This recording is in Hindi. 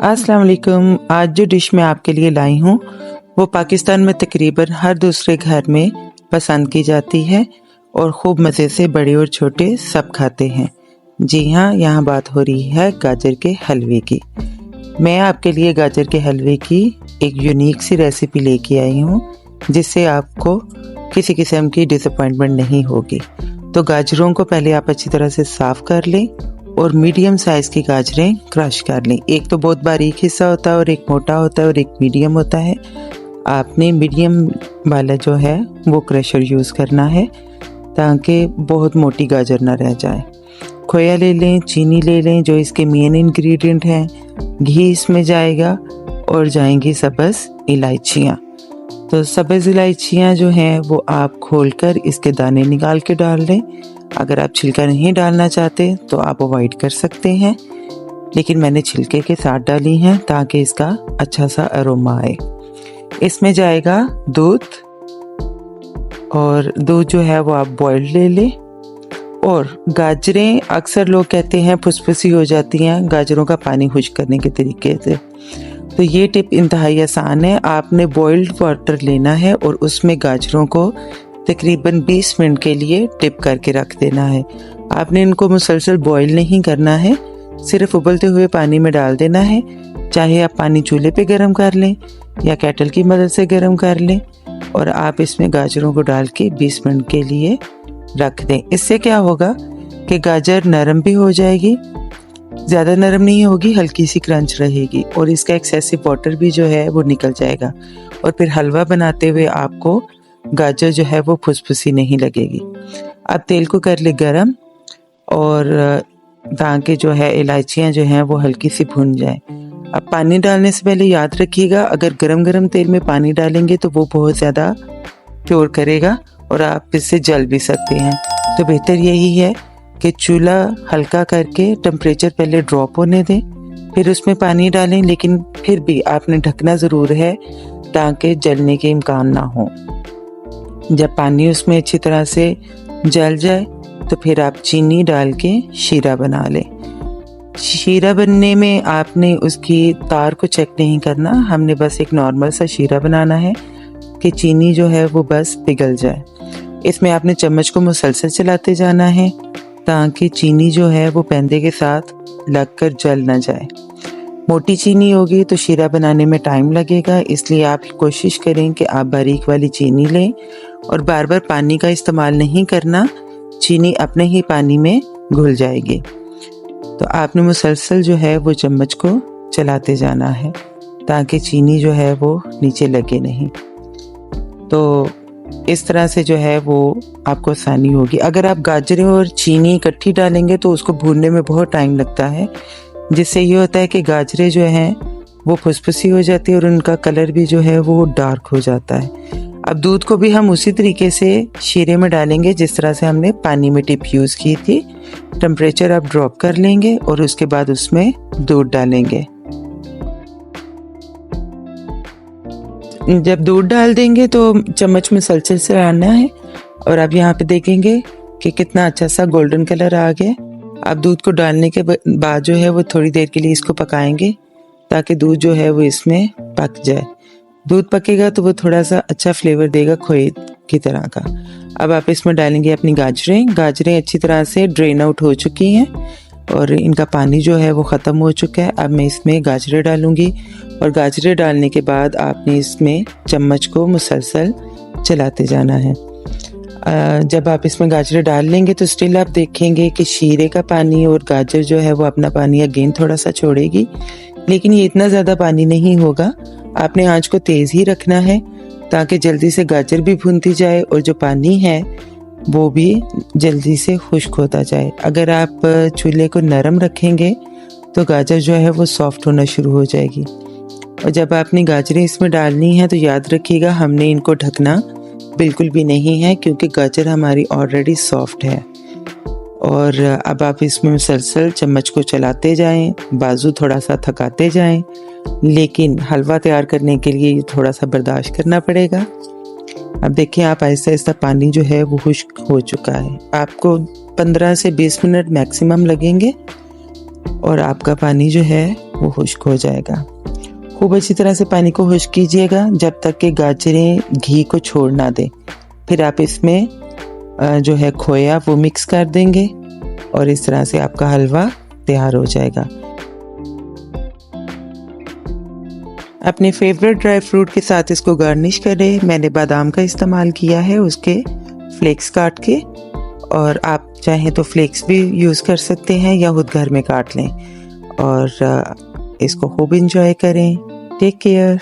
अस्सलाम वालेकुम। आज जो डिश मैं आपके लिए लाई हूँ वो पाकिस्तान में तकरीबन हर दूसरे घर में पसंद की जाती है और खूब मज़े से बड़े और छोटे सब खाते हैं। जी हाँ, यहाँ बात हो रही है गाजर के हलवे की। मैं आपके लिए गाजर के हलवे की एक यूनिक सी रेसिपी लेके आई हूँ जिससे आपको किसी किस्म की डिसअपॉइंटमेंट नहीं होगी। तो गाजरों को पहले आप अच्छी तरह से साफ़ कर लें और मीडियम साइज़ की गाजरें क्रश कर लें। एक तो बहुत बारीक हिस्सा होता है और एक मोटा होता है और एक मीडियम होता है। आपने मीडियम वाला जो है वो क्रशर यूज़ करना है ताकि बहुत मोटी गाजर ना रह जाए। खोया ले लें, चीनी ले लें जो इसके मेन इंग्रेडिएंट हैं, घी इसमें जाएगा और जाएंगी सब्ज़ इलायचियाँ। तो सब्ज़ इलायचियाँ जो हैं वो आप खोलकर इसके दाने निकाल के डाल दें। अगर आप छिलका नहीं डालना चाहते तो आप अवॉइड कर सकते हैं, लेकिन मैंने छिलके के साथ डाली हैं ताकि इसका अच्छा सा अरोमा आए। इसमें जाएगा दूध, और दूध जो है वो आप बॉइल्ड ले लें। और गाजरें अक्सर लोग कहते हैं फुसफुसी हो जाती हैं गाजरों का पानी खुश्क करने के तरीके से, तो ये टिप इंतहाई आसान है। आपने बॉइल्ड वाटर लेना है और उसमें गाजरों को तकरीबन 20 मिनट के लिए टिप करके रख देना है। आपने इनको मुसलसल बॉईल नहीं करना है, सिर्फ उबलते हुए पानी में डाल देना है। चाहे आप पानी चूल्हे पे गर्म कर लें या केटल की मदद से गर्म कर लें, और आप इसमें गाजरों को डाल के 20 मिनट के लिए रख दें। इससे क्या होगा कि गाजर नरम भी हो जाएगी, ज़्यादा नरम नहीं होगी, हल्की सी क्रंच रहेगी और इसका एक्सेसिव वाटर भी जो है वो निकल जाएगा। और फिर हलवा बनाते हुए आपको गाजर जो है वो फुसफुसी नहीं लगेगी। अब तेल को कर ले गरम, और ताकि जो है इलायचियाँ जो हैं वो हल्की सी भुन जाए। अब पानी डालने से पहले याद रखिएगा, अगर गरम गरम तेल में पानी डालेंगे तो वो बहुत ज़्यादा क्योर करेगा और आप इससे जल भी सकते हैं। तो बेहतर यही है कि चूल्हा हल्का करके टेम्परेचर पहले ड्रॉप होने दें, फिर उसमें पानी डालें, लेकिन फिर भी आपने ढकना ज़रूर है ताकि जलने के इम्कान ना हो। जब पानी उसमें अच्छी तरह से जल जाए तो फिर आप चीनी डाल के शीरा बना लें। शीरा बनने में आपने उसकी तार को चेक नहीं करना, हमने बस एक नॉर्मल सा शीरा बनाना है कि चीनी जो है वो बस पिघल जाए। इसमें आपने चम्मच को मुसलसल चलाते जाना है ताकि चीनी जो है वो पैंदे के साथ लगकर जल ना जाए। मोटी चीनी होगी तो शीरा बनाने में टाइम लगेगा, इसलिए आप कोशिश करें कि आप बारीक वाली चीनी लें और बार बार पानी का इस्तेमाल नहीं करना, चीनी अपने ही पानी में घुल जाएगी। तो आपने मुसलसल जो है वो चम्मच को चलाते जाना है ताकि चीनी जो है वो नीचे लगे नहीं। तो इस तरह से जो है वो आपको आसानी होगी। अगर आप गाजरें और चीनी इकट्ठी डालेंगे तो उसको भूनने में बहुत टाइम लगता है, जिससे ये होता है कि गाजरें जो हैं वो फुसफुसी हो जाती है और उनका कलर भी जो है वो डार्क हो जाता है। अब दूध को भी हम उसी तरीके से शीरे में डालेंगे जिस तरह से हमने पानी में टिप यूज़ की थी। टेम्परेचर आप ड्रॉप कर लेंगे और उसके बाद उसमें दूध डालेंगे। जब दूध डाल देंगे तो चम्मच में मुसलसल से डालना है, और अब यहाँ पे देखेंगे कि कितना अच्छा सा गोल्डन कलर आ गया। अब दूध को डालने के बाद जो है वो थोड़ी देर के लिए इसको पकाएंगे ताकि दूध जो है वो इसमें पक जाए। दूध पकेगा तो वो थोड़ा सा अच्छा फ्लेवर देगा खोए की तरह का। अब आप इसमें डालेंगे अपनी गाजरें अच्छी तरह से ड्रेन आउट हो चुकी हैं और इनका पानी जो है वो ख़त्म हो चुका है। अब मैं इसमें गाजरें डालूंगी, और गाजरें डालने के बाद आपने इसमें चम्मच को मुसलसल चलाते जाना है। जब आप इसमें गाजरें डाल लेंगे तो स्टिल आप देखेंगे कि शीरे का पानी और गाजर जो है वो अपना पानी अगेन थोड़ा सा छोड़ेगी, लेकिन ये इतना ज़्यादा पानी नहीं होगा। आपने आंच को तेज़ ही रखना है ताकि जल्दी से गाजर भी भूनती जाए और जो पानी है वो भी जल्दी से खुश्क होता जाए। अगर आप चूल्हे को नरम रखेंगे तो गाजर जो है वो सॉफ्ट होना शुरू हो जाएगी। और जब आपने गाजरें इसमें डालनी है तो याद रखिएगा हमने इनको ढकना बिल्कुल भी नहीं है, क्योंकि गाजर हमारी ऑलरेडी सॉफ्ट है। और अब आप इसमें मुसलसल चम्मच को चलाते जाएं, बाजू थोड़ा सा थकाते जाएं, लेकिन हलवा तैयार करने के लिए थोड़ा सा बर्दाश्त करना पड़ेगा। अब देखिए आप आहिस्ता आहिस्ता पानी जो है वो खुश्क हो चुका है। आपको 15 से 20 मिनट मैक्सिमम लगेंगे और आपका पानी जो है वो खुश्क हो जाएगा। खूब अच्छी तरह से पानी को खुश्क कीजिएगा जब तक कि गाजरें घी को छोड़ ना दें। फिर आप इसमें जो है खोया वो मिक्स कर देंगे और इस तरह से आपका हलवा तैयार हो जाएगा। अपने फेवरेट ड्राई फ्रूट के साथ इसको गार्निश करें। मैंने बादाम का इस्तेमाल किया है, उसके फ्लेक्स काट के, और आप चाहें तो फ्लेक्स भी यूज़ कर सकते हैं या खुद घर में काट लें। और इसको खूब इंजॉय करें। Take care.